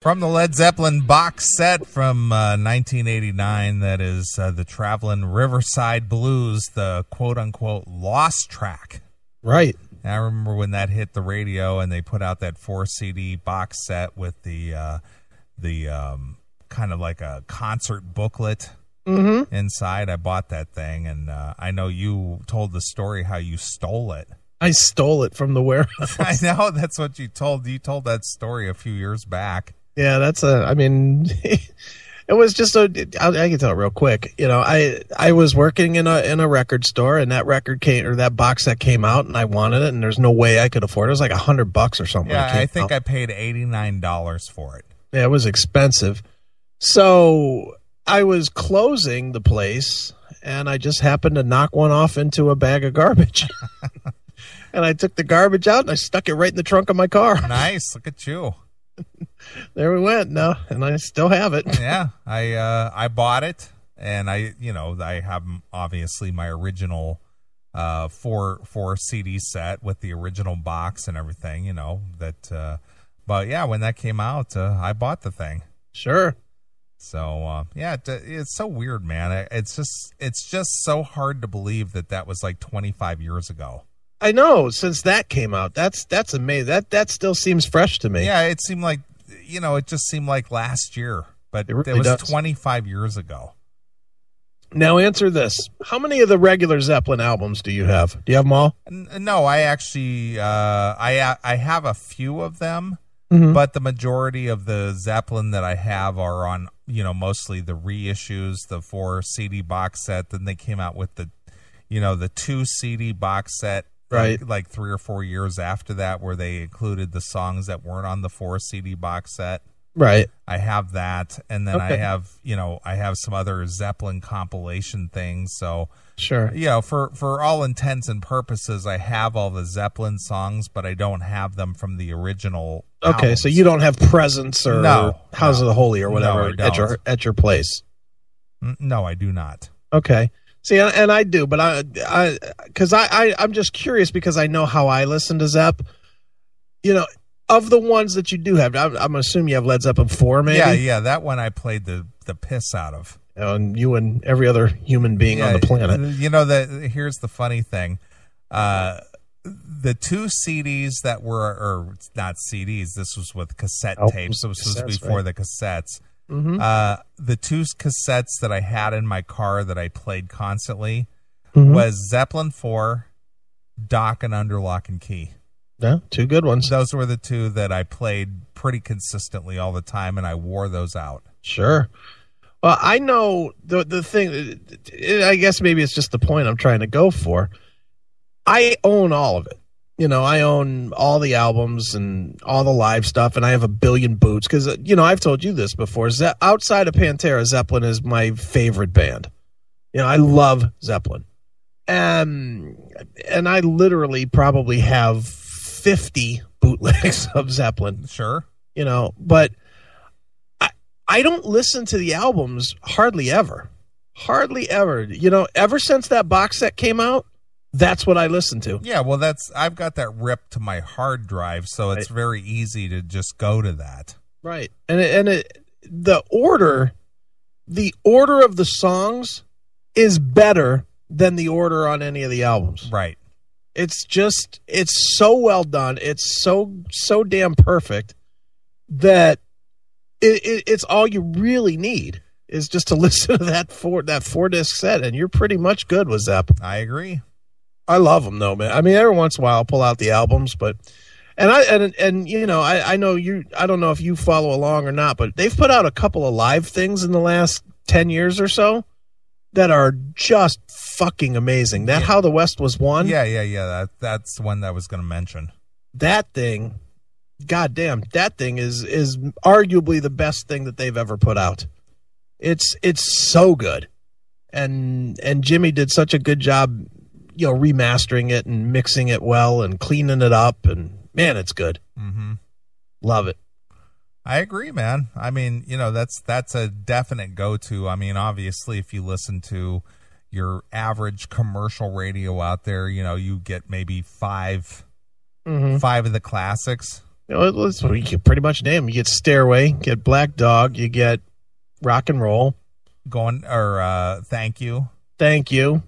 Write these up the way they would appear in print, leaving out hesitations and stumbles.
From the Led Zeppelin box set from 1989, that is the Traveling Riverside Blues, the quote-unquote lost track. Right. And I remember when that hit the radio and they put out that 4-CD box set with the kind of like a concert booklet inside. I bought that thing, and I know you told the story how you stole it. I stole it from the warehouse. I know, that's what you told. You told that story a few years back. Yeah, it was just I can tell it real quick. You know, I was working in a record store, and that that box set came out, and I wanted it, and there's no way I could afford it. It was like $100 or something. Yeah, I think I paid $89 for it. Yeah, it was expensive. So I was closing the place, and I just happened to knock one off into a bag of garbage. And I took the garbage out, and I stuck it right in the trunk of my car. Nice, look at you. There we went. No, and I still have it. Yeah, I bought it, and I have obviously my original 4 CD set with the original box and everything. But yeah, when that came out, I bought the thing. Sure. So yeah, it's so weird, man. It's just so hard to believe that was like 25 years ago. I know, since that came out. That's amazing. That still seems fresh to me. Yeah, it seemed like, it just seemed like last year, but it was does. 25 years ago. Now answer this. How many of the regular Zeppelin albums do you have? Do you have them all? No, I actually, I have a few of them, but the majority of the Zeppelin that I have are on, mostly the reissues, the 4 CD box set. Then they came out with the 2 CD box set. Right. Like 3 or 4 years after that, where they included the songs that weren't on the 4 CD box set. Right. I have that. And then Okay. I have some other Zeppelin compilation things. So, sure. For all intents and purposes, I have all the Zeppelin songs, but I don't have them from the original Okay, albums. so you don't have Presents or House of the Holy or whatever No, I don't. at your place. No, I do not. Okay. See, and I do, but I'm just curious because I know how I listen to Zepp. Of the ones that you do have, I'm assuming you have Led Zeppelin 4, maybe? Yeah, that one I played the piss out of. And you and every other human being on the planet. Here's the funny thing. The 2 CDs that were, or not CDs, this was with cassette tapes, so this was before the cassettes. The 2 cassettes that I had in my car that I played constantly was Zeppelin 4, Dock, and Under Lock and Key. Yeah, 2 good ones. Those were the 2 that I played pretty consistently all the time, and I wore those out. Sure. Well, I know the thing, I guess maybe it's just the point I'm trying to go for. I own all of it. I own all the albums and all the live stuff, and I have a billion boots because, I've told you this before. Outside of Pantera, Zeppelin is my favorite band. I love Zeppelin. And I literally probably have 50 bootlegs of Zeppelin. Sure. But I don't listen to the albums hardly ever. Hardly ever. Ever since that box set came out, that's what I listen to. Yeah, well, I've got that ripped to my hard drive, so it's very easy to just go to that. Right, the order of the songs is better than the order on any of the albums. Right. It's so well done. It's so damn perfect that it's all you really need is just to listen to that 4-disc set, and you're pretty much good with Zepp. I agree. I love them though, man. I mean, every once in a while I'll pull out the albums, but I know you. I don't know if you follow along or not, but they've put out a couple of live things in the last 10 years or so that are just fucking amazing. That How the West Was Won. Yeah. That's one that I was going to mention. That thing, goddamn, that thing is arguably the best thing that they've ever put out. It's so good, and Jimmy did such a good job. Remastering it and mixing it well and cleaning it up, and man, it's good. Love it. I agree, man. I mean, that's a definite go-to. I mean, obviously, if you listen to your average commercial radio out there, you get maybe five of the classics. You can pretty much name them. You get Stairway, you get Black Dog, you get Rock and Roll. Thank You. Thank You.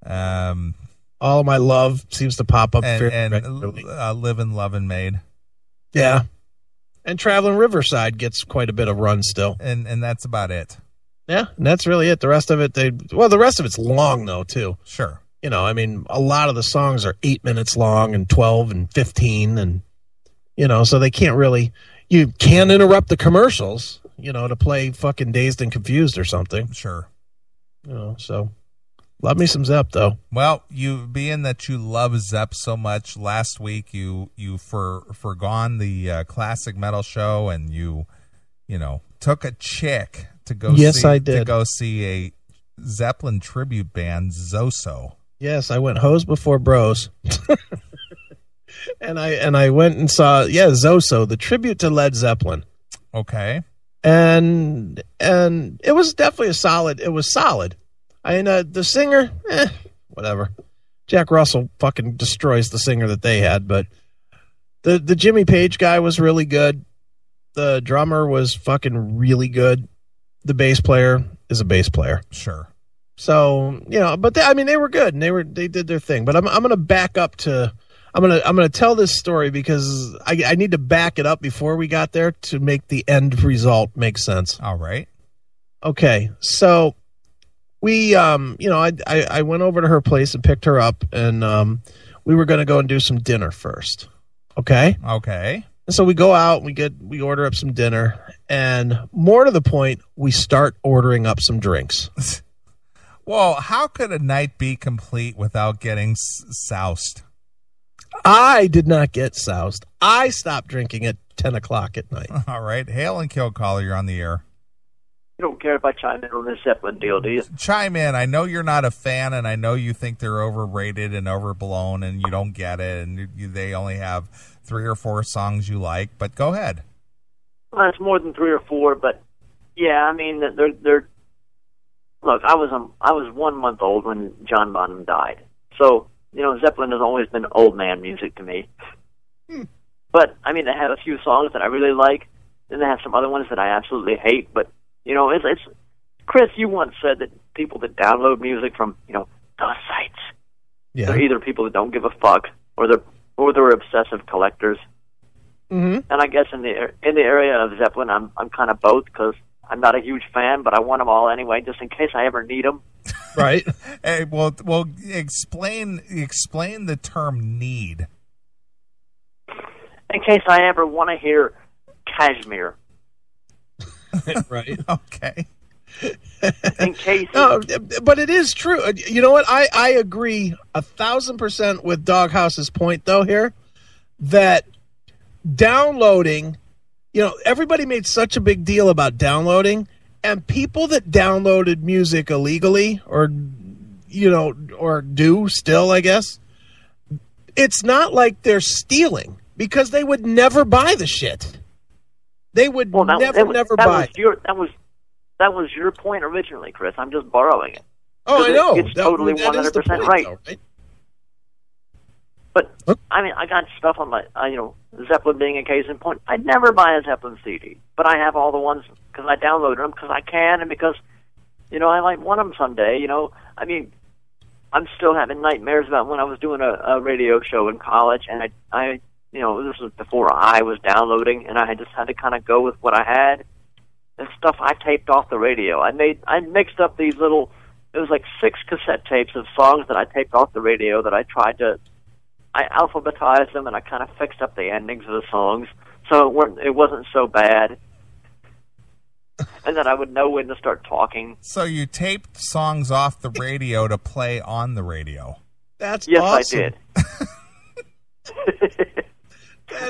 All of My Love seems to pop up and Livin', Lovin' Maid. Yeah. And Traveling Riverside gets quite a bit of run still. And that's about it. Yeah, and that's really it. The rest of it, the rest of it's long, though, too. Sure. A lot of the songs are 8 minutes long and 12 and 15 and, so they can't really, you can interrupt the commercials, to play fucking Dazed and Confused or something. Sure. So love me some Zepp, though. Well, you being that you love Zepp so much, last week you forgone the classic metal show and you took a chick to go I did. To go see a Zeppelin tribute band, Zoso. Yes, I went hose before bros. and I went and saw Zoso, the tribute to Led Zeppelin. Okay. And it was definitely solid. The singer, whatever. Jack Russell fucking destroys the singer that they had, but the Jimmy Page guy was really good. The drummer was fucking really good. The bass player is a bass player. Sure. So, but they were good and they did their thing. But I'm going to back up to, I'm going to tell this story because I need to back it up before we got there to make the end result make sense. All right. Okay. So we, I went over to her place and picked her up and we were going to go and do some dinner first. Okay. Okay. And so we go out, we order up some dinner, and more to the point, we start ordering up some drinks. Well, how could a night be complete without getting soused? I did not get soused. I stopped drinking at 10 o'clock at night. All right. Hail and Kill Caller, you're on the air. You don't care if I chime in on this Zeppelin deal, do you? Chime in. I know you're not a fan, and I know you think they're overrated and overblown, and you don't get it, and they only have 3 or 4 songs you like, but go ahead. Well, it's more than 3 or 4, but yeah, they're. Look, I was 1 month old when John Bonham died, so Zeppelin has always been old man music to me. But they have a few songs that I really like, and they have some other ones that I absolutely hate. But it's Chris. You once said that people that download music from the sites, they're either people that don't give a fuck or they're obsessive collectors. Mm-hmm. And I guess in the area of Zeppelin, I'm kind of both because I'm not a huge fan, but I want them all anyway, just in case I ever need them. Right. Hey, well, explain the term need. In case I ever want to hear Kashmir. Right. Okay. In case. No, but it is true. You know what? I agree 1,000% with Doghouse's point, though, here, that downloading, everybody made such a big deal about downloading, and people that downloaded music illegally or do still, I guess, it's not like they're stealing because they would never buy the shit. They would never buy it. That was your point originally, Chris. I'm just borrowing it. Oh, I know. It's totally 100% right. Though, right? But, I got stuff on my, Zeppelin being a case in point. I'd never buy a Zeppelin CD, but I have all the ones because I downloaded them because I can and because, I might want them someday, I'm still having nightmares about when I was doing a radio show in college, and I this was before I was downloading, and I just had to kind of go with what I had. And stuff I taped off the radio. I mixed up these little, it was like 6 cassette tapes of songs that I taped off the radio that I alphabetized them and I kind of fixed up the endings of the songs so it wasn't so bad. And then I would know when to start talking. So you taped songs off the radio to play on the radio. That's yes, awesome. I did.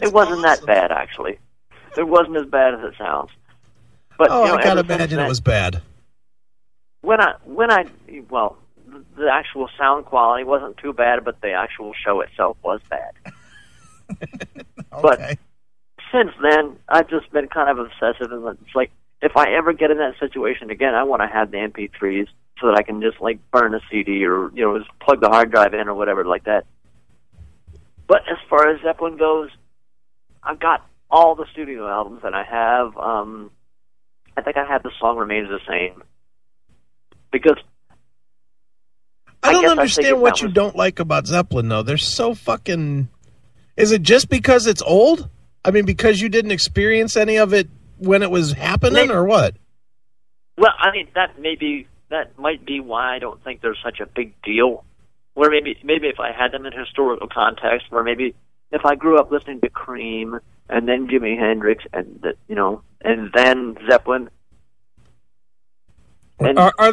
It wasn't that bad, actually. It wasn't as bad as it sounds. But, I gotta imagine it was bad. The actual sound quality wasn't too bad, but the actual show itself was bad. Okay. But since then, I've just been kind of obsessive, and it's like, if I ever get in that situation again, I want to have the MP3s so that I can just, burn a CD or, just plug the hard drive in or whatever like that. But as far as Zeppelin goes, I've got all the studio albums, and I have. I think I have The Song Remains the Same, because I don't understand what you don't like about Zeppelin, though. They're so fucking... Is it just because it's old? I mean, because you didn't experience any of it when it was happening, or what? Well, I mean, that might be why I don't think they're such a big deal. Where maybe if I had them in historical context, where maybe if I grew up listening to Cream and then Jimi Hendrix and then Zeppelin. And are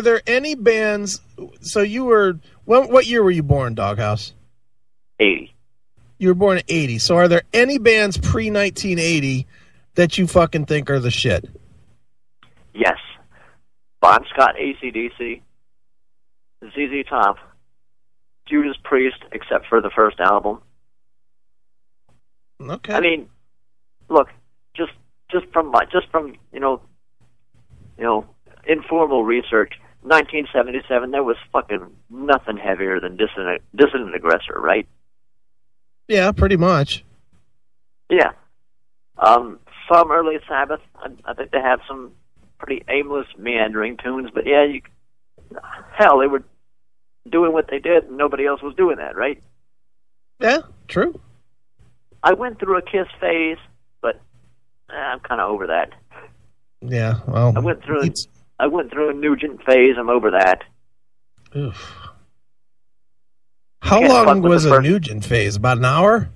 there any bands? So you were what year were you born, Doghouse? 80. You were born in 80. So are there any bands pre-1980 that you fucking think are the shit? Yes. Bon Scott, AC/DC, ZZ Top, Judas Priest, except for the first album. Okay. I mean, look, just from informal research, 1977 there was fucking nothing heavier than Dissident Aggressor, right? Yeah, pretty much. Yeah. Some early Sabbath, I think they have some pretty aimless, meandering tunes, but yeah, hell, they were doing what they did, and nobody else was doing that, right? Yeah, true. I went through a Kiss phase, but I'm kind of over that. Yeah, well, I went through a Nugent phase. I'm over that. Oof. How long was a Nugent phase? About an hour?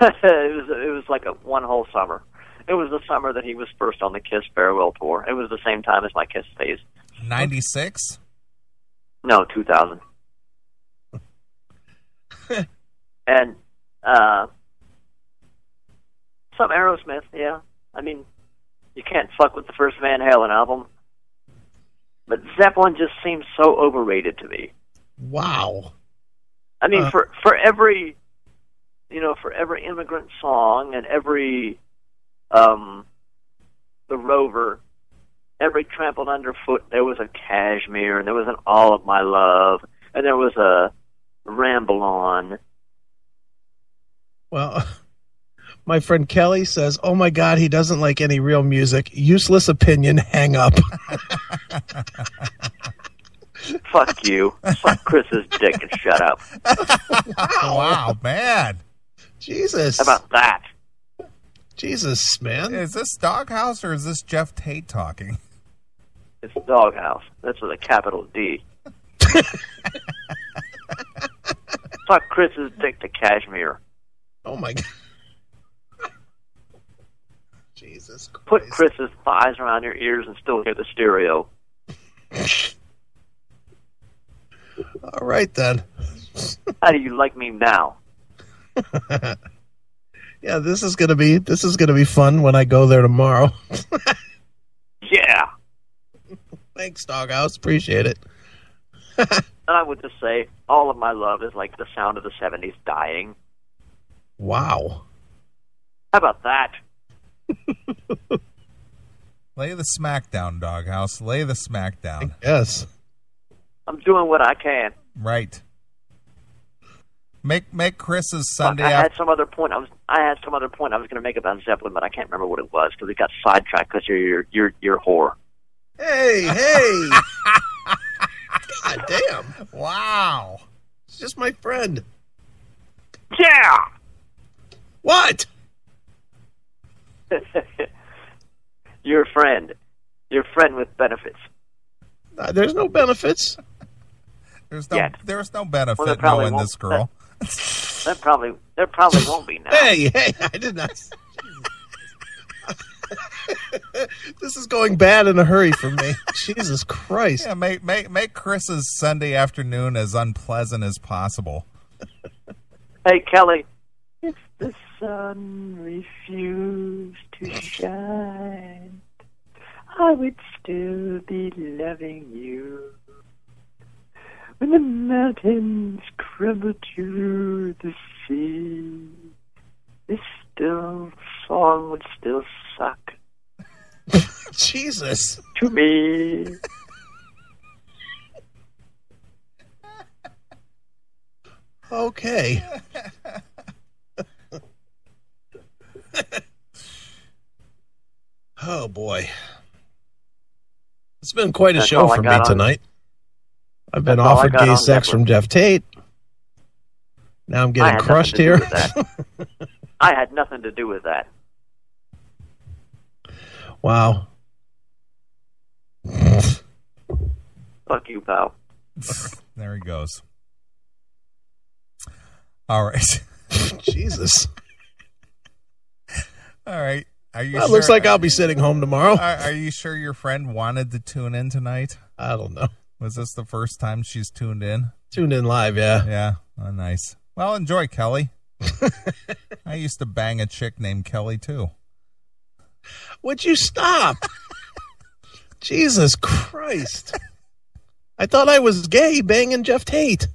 It was like one whole summer. It was the summer that he was first on the Kiss farewell tour. It was the same time as my Kiss phase. 96? No, 2000. And some Aerosmith, yeah. I mean, you can't fuck with the first Van Halen album. But Zeppelin just seems so overrated to me. Wow. I mean, for every immigrant song and every the Rover, every Trampled Underfoot, there was a Cashmere, and there was an All of My Love, and there was a Ramble On. Well, my friend Kelly says, "Oh my God, he doesn't like any real music. Useless opinion. Hang up." Fuck you. Fuck Chris's dick and shut up. Wow, man. Jesus. How about that? Jesus, man. Is this Doghouse or is this Jeff Tate talking? It's Doghouse. That's with a capital D. Fuck Chris's dick to Cashmere. Oh my God. Jesus Christ. Put Chris's thighs around your ears and still hear the stereo. All right, then. How do you like me now? Yeah, this is gonna be fun when I go there tomorrow. Yeah. Thanks, Doghouse. Appreciate it. And I would just say, All of My Love is like the sound of the 70s dying. Wow. How about that? Lay the smack down, Doghouse. Lay the smack down. Yes. I'm doing what I can. Right. Make Chris's Sunday. I had some other point I was going to make about Zeppelin, but I can't remember what it was because we got sidetracked because you're whore. Hey. God damn. Wow. It's just my friend. Yeah. What? Your friend. Your friend with benefits. There's no benefits. There's no Well, benefit knowing this girl. There probably won't be now. Hey, I did not. This is going bad in a hurry for me. Jesus Christ. Yeah, make Chris's Sunday afternoon as unpleasant as possible. Hey, Kelly. If the sun refused to shine, I would still be loving you. When the mountains crumble to the sea, this still song would still suck. Jesus. To me. Okay. Oh, boy. It's been quite a show for me tonight. I've been offered gay sex from Jeff Tate. Now I'm getting crushed here. I had nothing to do with that. Wow. Fuck you, pal. There he goes. All right. Jesus. All right. Are you? Well, it looks like I'll be sitting home tomorrow. Are you sure your friend wanted to tune in tonight? I don't know. Was this the first time she's tuned in? Tuned in live, yeah. Yeah. Oh, nice. Well, enjoy, Kelly. I used to bang a chick named Kelly, too. Would you stop? Jesus Christ. I thought I was gay banging Jeff Tate.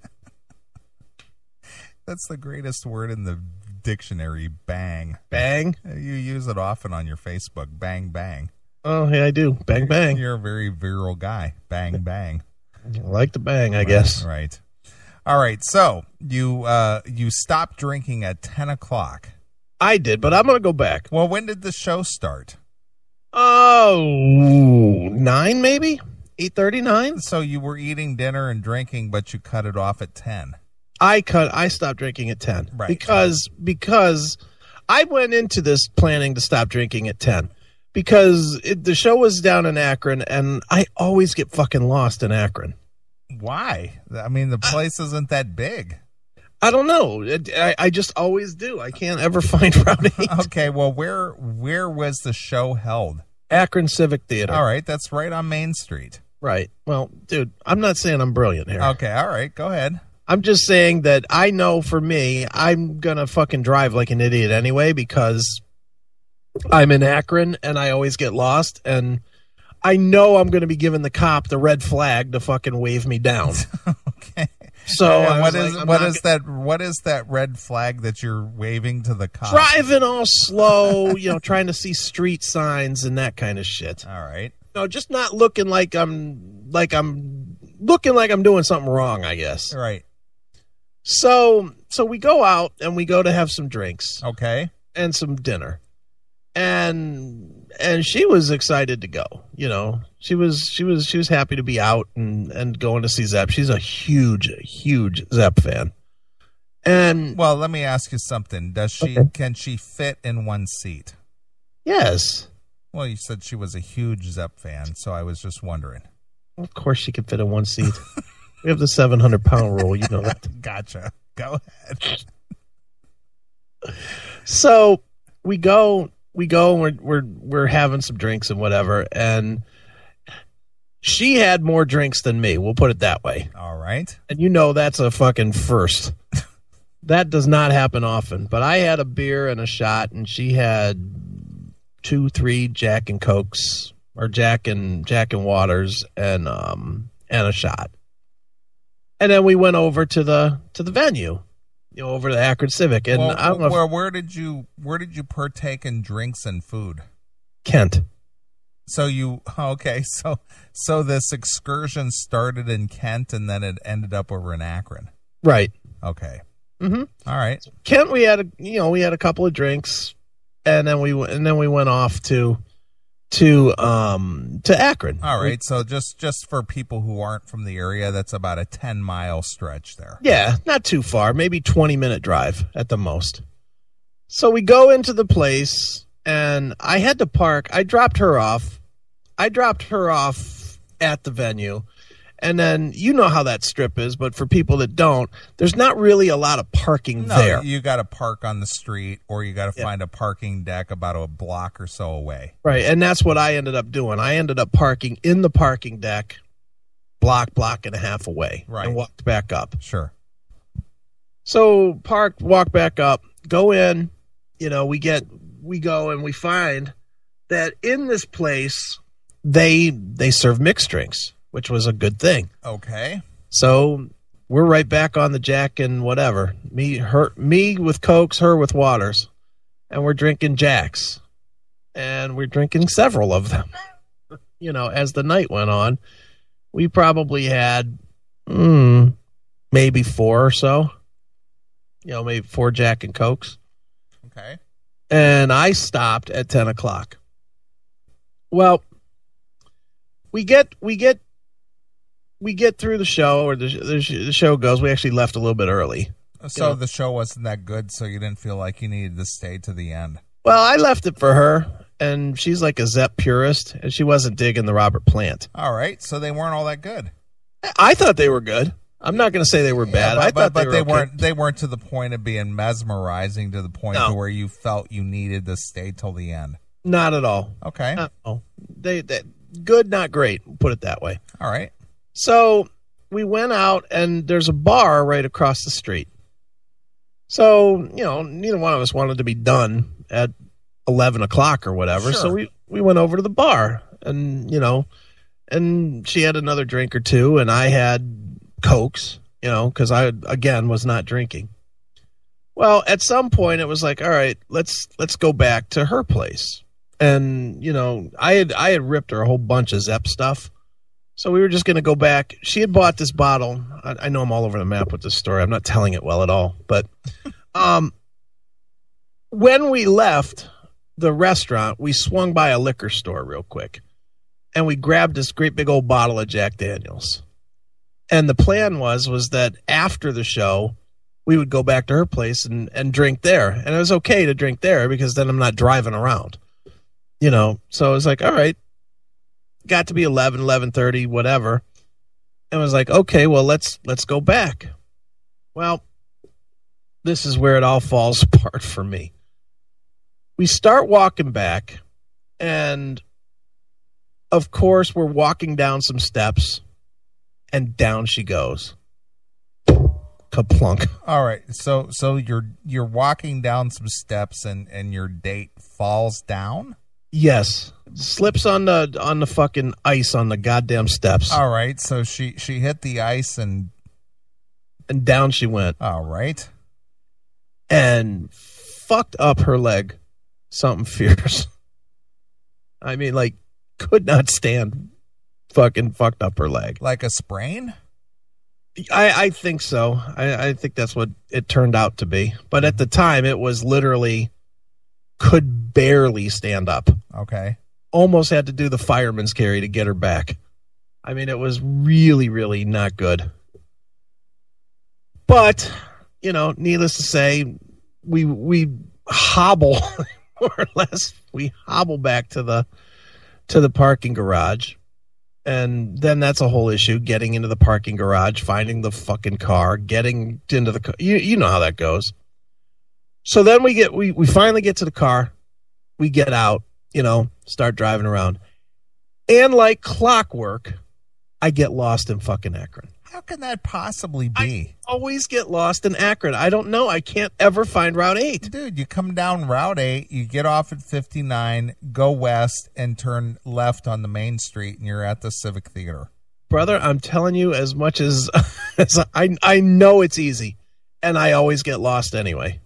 That's the greatest word in the dictionary, bang. Bang? You use it often on your Facebook, bang, bang. Oh, yeah, I do. Bang, bang. You're a very virile guy. Bang, bang. I like to bang, I guess. Right. All right, so you stopped drinking at 10 o'clock. I did, but I'm going to go back. Well, when did the show start? Oh, 9 maybe? 8:39? So you were eating dinner and drinking, but you cut it off at 10. I stopped drinking at 10. Right. Because I went into this planning to stop drinking at 10. Because the show was down in Akron, and I always get fucking lost in Akron. Why? I mean, the place isn't that big. I don't know. I just always do. I can't ever find Route 8. Okay, well, where was the show held? Akron Civic Theater. All right, that's right on Main Street. Right. Well, dude, I'm not saying I'm brilliant here. Okay, all right, go ahead. I'm just saying that I know for me, I'm going to fucking drive like an idiot anyway because I'm in Akron and I always get lost. And I know I'm going to be giving the cop the red flag to fucking wave me down. Okay. So what is that red flag that you're waving to the cop? Driving all slow, trying to see street signs and that kind of shit. All right. No, just not looking like I'm doing something wrong, I guess. Right. So we go out and we go to have some drinks. Okay. And some dinner. And she was excited to go. She was happy to be out and going to see Zepp. She's a huge Zepp fan. And well, let me ask you something. Can she fit in one seat? Yes. Well, you said she was a huge Zepp fan, so I was just wondering. Of course she could fit in one seat. We have the 700-pound rule, you know that. Gotcha. Go ahead. So we go and we're having some drinks and whatever, and she had more drinks than me. We'll put it that way. All right. And that's a fucking first. That does not happen often. But I had a beer and a shot, and she had 2-3 Jack and Cokes or Jack and Waters and a shot. And then we went over to the venue. Over to the Akron Civic, and I don't know. Where did you partake in drinks and food? Kent. So so this excursion started in Kent, and then it ended up over in Akron. Right. Okay. Mm-hmm. All right. So Kent, we had a couple of drinks, and then we went off to Akron. All right. So just for people who aren't from the area, that's about a 10-mile stretch there. Yeah, not too far. Maybe 20-minute drive at the most. So we go into the place, and I had to park. I dropped her off at the venue. And then how that strip is, but for people that don't, there's not really a lot of parking there. You got to park on the street, or you got to find a parking deck about a block or so away. Right, and that's what I ended up doing. I ended up parking in the parking deck, block and a half away, right, and walked back up. Sure. So walk back up, go in. We go and we find that in this place they serve mixed drinks, which was a good thing. Okay. So we're right back on the Jack and whatever. Me with Cokes, her with Waters. And we're drinking Jacks. And we're drinking several of them. As the night went on, we probably had maybe 4 or so. Maybe 4 Jack and Cokes. Okay. And I stopped at 10 o'clock. Well, we get through the show, or the show goes. We actually left a little bit early. So the show wasn't that good, so you didn't feel like you needed to stay to the end. Well, I left it for her, and she's like a Zepp purist, and she wasn't digging the Robert Plant. All right, so they weren't all that good. I thought they were good. I'm not going to say they were bad. I thought they weren't. They weren't to the point of being mesmerizing, to the point to where you felt you needed to stay till the end. Not at all. Okay. They good, not great. Put it that way. All right. So we went out, and there's a bar right across the street. So, neither one of us wanted to be done at 11 o'clock or whatever. Sure. So we went over to the bar, and, and she had another drink or two, and I had Cokes, because I, again, was not drinking. Well, at some point it was like, all right, let's go back to her place. And, I had ripped her a whole bunch of Zepp stuff. So we were just going to go back. She had bought this bottle. I know I'm all over the map with this story. I'm not telling it well at all. But when we left the restaurant, we swung by a liquor store real quick. And we grabbed this great big old bottle of Jack Daniels. And the plan was that after the show, we would go back to her place and drink there. And it was okay to drink there because then I'm not driving around. So I was like, all right. Got to be 11:30, whatever. And I was like, okay, well, let's go back. Well, this is where it all falls apart for me. We start walking back, and of course, we're walking down some steps, and down she goes. Kaplunk. All right, so you're walking down some steps, and your date falls down? Yes. Slips on the fucking ice on the goddamn steps. All right, so she hit the ice and down she went. All right. And fucked up her leg. Something fierce. I mean, like, could not stand. Fucking fucked up her leg. Like a sprain? I think so. I think that's what it turned out to be. But at the time, it was literally could barely stand up. Okay. Almost had to do the fireman's carry to get her back. I mean, it was really, really not good. But, needless to say, we hobble, more or less, we hobble back to the parking garage. And then that's a whole issue, getting into the parking garage, finding the fucking car, getting into the car. You know how that goes. So then we finally get to the car. We get out, start driving around. And like clockwork, I get lost in fucking Akron. How can that possibly be? I always get lost in Akron. I don't know. I can't ever find Route 8. Dude, you come down Route 8, you get off at 59, go west, and turn left on the main street, and you're at the Civic Theater. Brother, I'm telling you, as much as I know it's easy, and I always get lost anyway.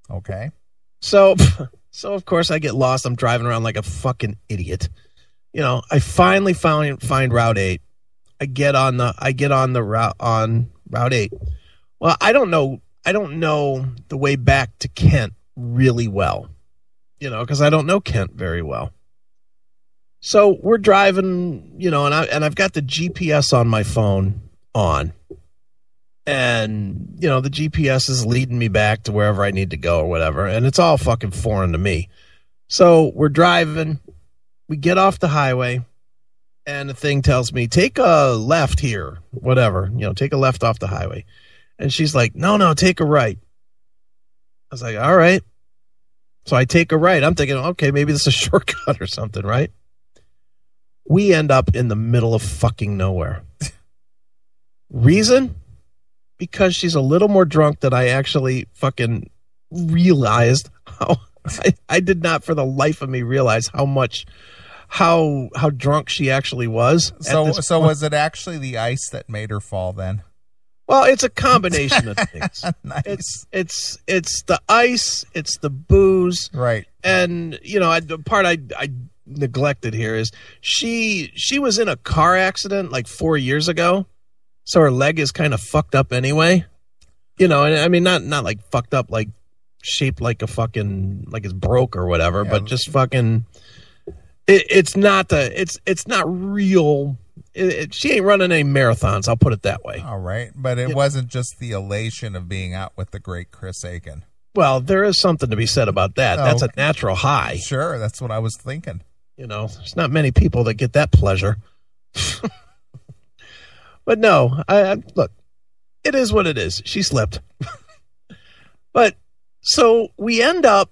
Okay. So of course I get lost. I'm driving around like a fucking idiot. I finally find Route 8. I get on the route on Route 8. Well, I don't know the way back to Kent really well. Because I don't know Kent very well. So we're driving, and I've got the GPS on my phone on. And, the GPS is leading me back to wherever I need to go or whatever. And it's all fucking foreign to me. So we're driving. We get off the highway. And the thing tells me, take a left here. Whatever. Take a left off the highway. And she's like, no, take a right. I was like, all right. So I take a right. I'm thinking, okay, maybe this is a shortcut or something, right? We end up in the middle of fucking nowhere. Reason? Because she's a little more drunk than I actually fucking realized. I did not for the life of me realize how drunk she actually was. So was it actually the ice that made her fall then? Well, it's a combination of things. Nice. It's the ice, it's the booze. Right. And the part I neglected here is she was in a car accident like 4 years ago. So her leg is kind of fucked up anyway. And I mean, not like fucked up, like shaped like a fucking, like it's broke or whatever, but just fucking, It's not real. She ain't running any marathons. I'll put it that way. All right, but it wasn't just the elation of being out with the great Chris Aiken. Well, there is something to be said about that. Oh, that's a natural high. Sure, that's what I was thinking. There's not many people that get that pleasure. But no, I look, it is what it is. She slipped. But so we end up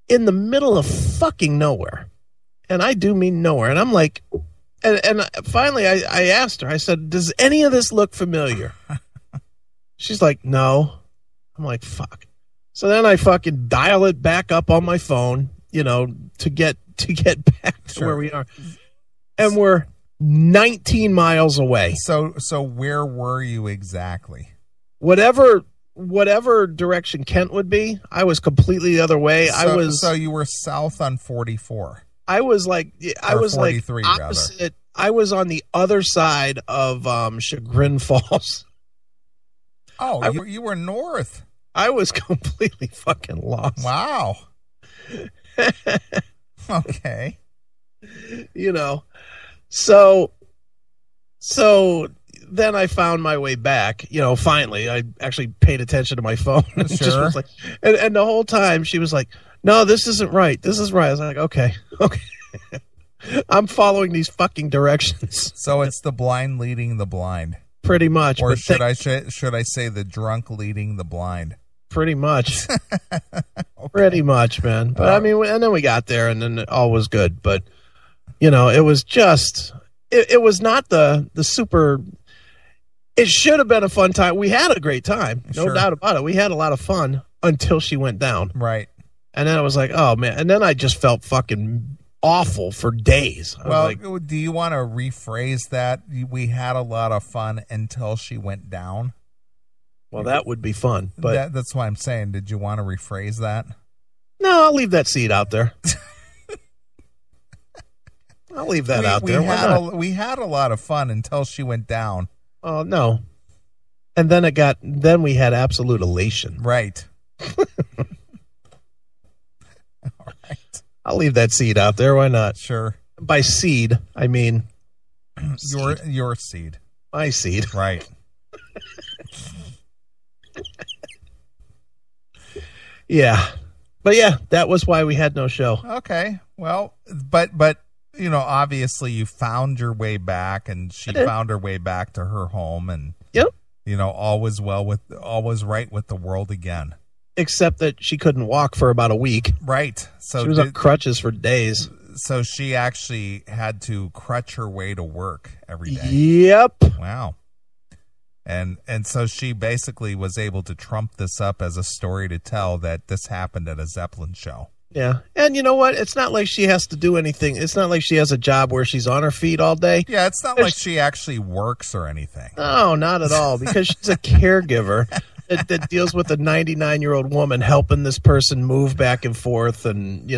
in the middle of fucking nowhere. And I do mean nowhere. And I'm like, and finally I asked her, I said, does any of this look familiar? She's like, no. I'm like, fuck. So then I fucking dial it back up on my phone, to get back to where we are. And we're 19 miles away. So where were you exactly? Whatever direction Kent would be, I was completely the other way. So you were south on 44. I was like 43 opposite. Rather. I was on the other side of Chagrin Falls. Oh, you were north. I was completely fucking lost. Wow. Okay. So then I found my way back. Finally, I actually paid attention to my phone. And Sure. just was like, and the whole time she was like, "No, this isn't right. This is right." I was like, "Okay." I'm following these fucking directions. So it's the blind leading the blind. Pretty much. Or should I say the drunk leading the blind? Pretty much. Okay. Pretty much, man. But I mean, and then we got there and then all was good. But, it was just, it was not the super, it should have been a fun time. We had a great time. No doubt about it. We had a lot of fun until she went down. Right. And then it was like, oh, man. And then I just felt fucking awful for days. Well, do you want to rephrase that? We had a lot of fun until she went down. Well, that would be fun. But that's why I'm saying, did you want to rephrase that? No, I'll leave that seed out there. I'll leave that out there. We had a lot of fun until she went down. Oh, no. And then we had absolute elation. Right. All right. I'll leave that seed out there. Why not? Sure. By seed, I mean your seed. My seed. Right. Yeah. But yeah, that was why we had no show. Okay. Well, but obviously you found your way back and she found her way back to her home and yep. All was right with the world again. Except that she couldn't walk for about a week. Right. So she was on crutches for days. So she actually had to crutch her way to work every day. Yep. Wow. And so she basically was able to trump this up as a story to tell that this happened at a Zeppelin show. Yeah. And you know what? It's not like she has to do anything. It's not like she has a job where she's on her feet all day. Yeah, it's not like she actually works or anything. No, not at all. Because she's a caregiver that deals with a 99-year-old woman helping this person move back and forth and,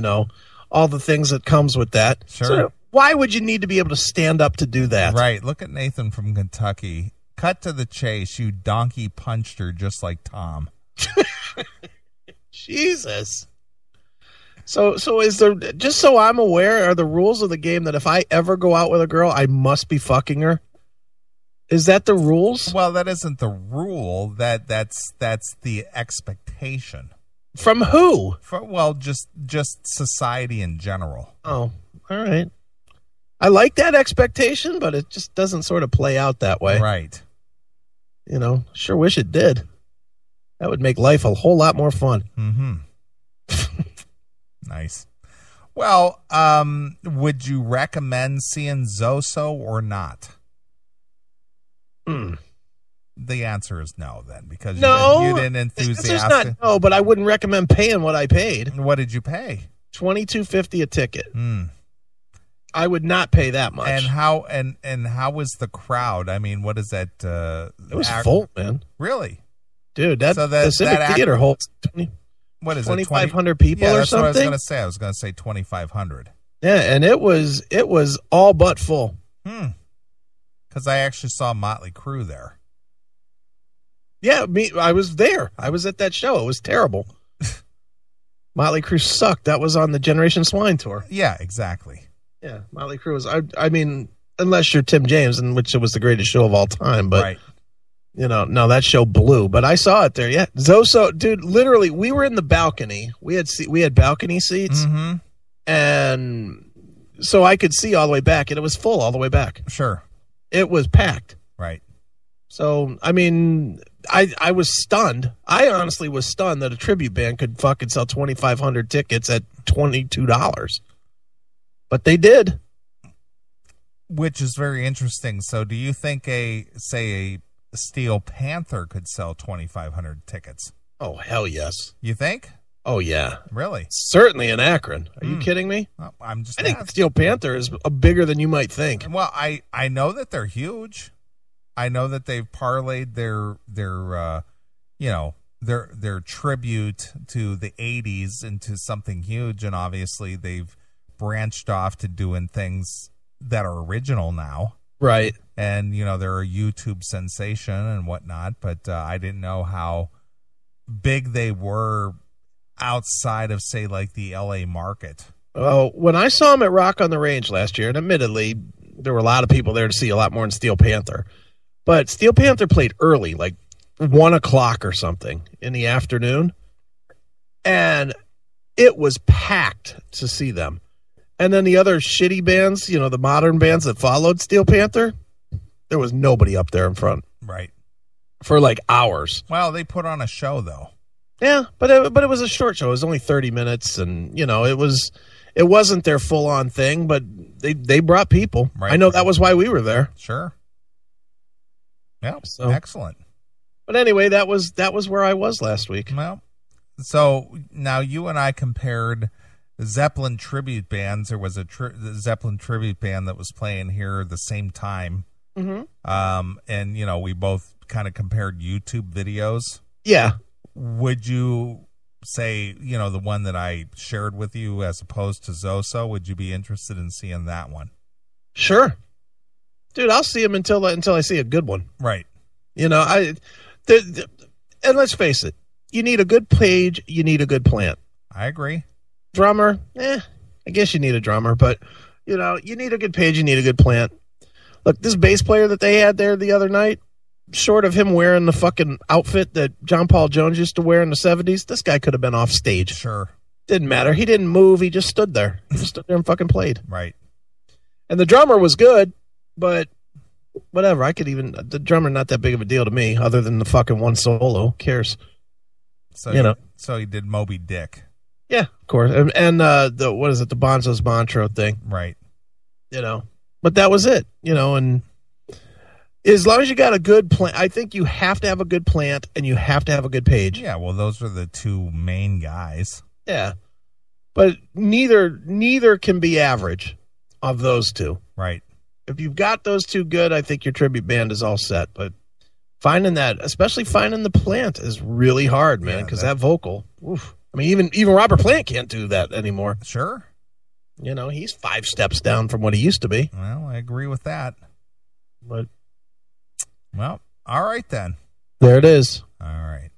all the things that comes with that. Sure. So why would you need to be able to stand up to do that? Right. Look at Nathan from Kentucky. Cut to the chase. You donkey punched her just like Tom. Jesus. So is there, just so I'm aware, are the rules of the game that if I ever go out with a girl, I must be fucking her? Is that the rules? Well, that isn't the rule. That's the expectation. From who? Just society in general. Oh, all right. I like that expectation, but it just doesn't sort of play out that way. Right. Sure wish it did. That would make life a whole lot more fun. Mm-hmm. Nice. Well, would you recommend seeing Zoso or not? The answer is no, then, because you didn't enthusiastically. Not no, but I wouldn't recommend paying what I paid. What did you pay? $22.50 a ticket. I would not pay that much. And how was the crowd? I mean, what is that? It was full, man. Really, dude? The Civic Theater holds 2,500 people or something. What I was going to say. I was going to say 2,500. Yeah, and it was all but full. Because I actually saw Motley Crue there. Yeah, I was there. I was at that show. It was terrible. Motley Crue sucked. That was on the Generation Swine tour. Yeah, exactly. Yeah, Motley Crue was. I mean, unless you're Tim James, in which it was the greatest show of all time, but. Right. No, that show blew, but I saw it there. Yeah, Zoso, dude. Literally, we were in the balcony. We had balcony seats, and so I could see all the way back, and it was full all the way back. Sure, it was packed. Right. So, I mean, I was stunned. I honestly was stunned that a tribute band could fucking sell 2,500 tickets at $22, but they did, which is very interesting. So, do you think a Steel Panther could sell 2,500 tickets? Oh, hell yes. You think? Oh, yeah. Really? Certainly in Akron. Are you kidding me? Well, I think Steel Panther is bigger than you might think. Well, I know that they're huge. I know that they've parlayed their tribute to the 80s into something huge, and obviously they've branched off to doing things that are original now. Right. And, they're a YouTube sensation and whatnot, but I didn't know how big they were outside of, say, like the LA market. Oh, when I saw them at Rock on the Range last year, and admittedly, there were a lot of people there to see a lot more than Steel Panther, but Steel Panther played early, like 1 o'clock or something in the afternoon, and it was packed to see them. And then the other shitty bands, the modern bands that followed Steel Panther, there was nobody up there in front. Right. For like hours. Well, they put on a show, though. Yeah, but it was a short show. It was only 30 minutes, and, it wasn't their full-on thing, but they brought people. Right. I know that was why we were there. Sure. Yeah, so, excellent. But anyway, that was where I was last week. Well, so now you and I compared Zeppelin tribute bands. There was a Zeppelin tribute band that was playing here at the same time. And we both kind of compared YouTube videos. Yeah. Would you say, the one that I shared with you as opposed to Zoso, would you be interested in seeing that one? Sure. Dude, I'll see him until I see a good one. Right. And let's face it, you need a good page, you need a good plant. I agree. Drummer, I guess you need a drummer, but you need a good page, you need a good plant. Look, this bass player that they had there the other night, short of him wearing the fucking outfit that John Paul Jones used to wear in the 70s, this guy could have been off stage. Sure. Didn't matter. He didn't move. He just stood there. He just stood there and fucking played. Right. And the drummer was good, but whatever. The drummer not that big of a deal to me, other than the fucking one solo. Who cares? So So he did Moby Dick. Yeah, of course. And the what is it? The Bonzo's Montreux thing. Right. But that was it. And as long as you got a good plant, I think you have to have a good plant and you have to have a good page. Yeah, well, those are the two main guys. Yeah. But neither can be average of those two. Right. If you've got those two good, I think your tribute band is all set. But especially finding the plant is really hard, man, because that vocal, oof. I mean, even Robert Plant can't do that anymore. Sure. He's 5 steps down from what he used to be. Well, I agree with that. But well, all right then. There it is. All right.